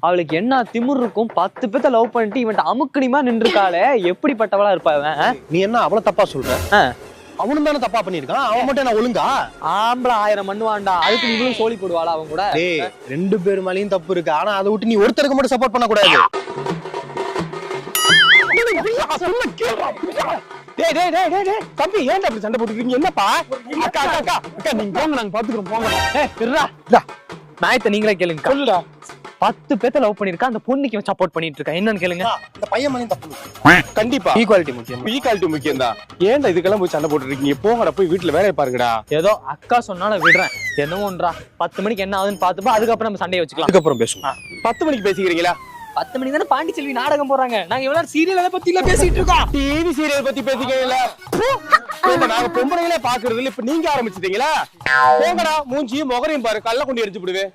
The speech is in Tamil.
அவளுக்கு என்ன திமிர் இருக்கும்? 10 பேத்த லவ் பண்ணிட்டு இவன்ட்ட அமுக்குனிமா நின்றுக்காளே, எப்படிப்பட்டவளா இருப்பா அவன்? நீ என்ன அவளை தப்பா சொல்ற? அவனும் தானே தப்பா பண்ணிருக்கான், அவன் மட்டும் என்ன ஒழுங்கா? ஆம்பளை 1000 மண்ணுவாண்டா, அதுக்கு நீங்களும் சோழி போடுவாளா அவன் கூட? டேய், 2 பேர் மேலயும் தப்பு இருக்கு. ஆனா அதை விட்டு நீ ஒருத்தருக்கு மட்டும் சப்போர்ட் பண்ண கூடாது. தம்பி ஏன்டா அப்படி சண்டை போட்டுருக்கீங்க? என்னப்பா? அக்கா அக்கா அக்கா அக்கா நீங்க போங்க, நாங்க பாத்துக்கிறோம் போங்க. நாயத்தை நீங்களே கேளுங்க. சொல்லுடா. 10 பேத்த லவ் பண்ணிருக்கா, அந்த பொண்ணுக்கு சப்போர்ட் பண்ணிட்டு இருக்கா. என்னன்னு கேளுங்க. இந்த பையன் மேலயும் தப்பு இருக்கு. கண்டிப்பா ஈக்குவாலிட்டி முக்கியம். ஈக்குவாலிட்டி முக்கியம் தான். ஏன்டா இதுக்கெல்லாம் போய் சண்டை போட்டு இருக்கீங்க? போங்கடா, போய் வீட்டுல வேலையை பாருங்கடா. ஏதோ அக்கா சொன்னாலும் விடுறேன். என்னவோன்றா 10 மணிக்கு என்ன ஆகுதுன்னு பாத்துப்பா, அதுக்கப்புறம் நம்ம சண்டையை வச்சுக்கலாம். அதுக்கப்புறம் பேசுவோம். 10 மணிக்கு பேசிக்கிறீங்களா? 10 மணிக்கு தானே பாண்டிச்செல்வி நாடகம் போறாங்க. நாங்க எவ்வளவு சீரியல் பத்தி எல்லாம் பேசிட்டு இருக்கோம். டிவி சீரியல் பத்தி பேசிக்கிறீங்களா? நாங்க பொம்பளைங்களே பாக்குறது இல்ல, இப்ப நீங்க ஆரம்பிச்சிட்டீங்களா? போங்கடா, மூஞ்சியும் முகரையும் பாரு, கல்ல கொண்டு எரிச்சு விடுவேன்.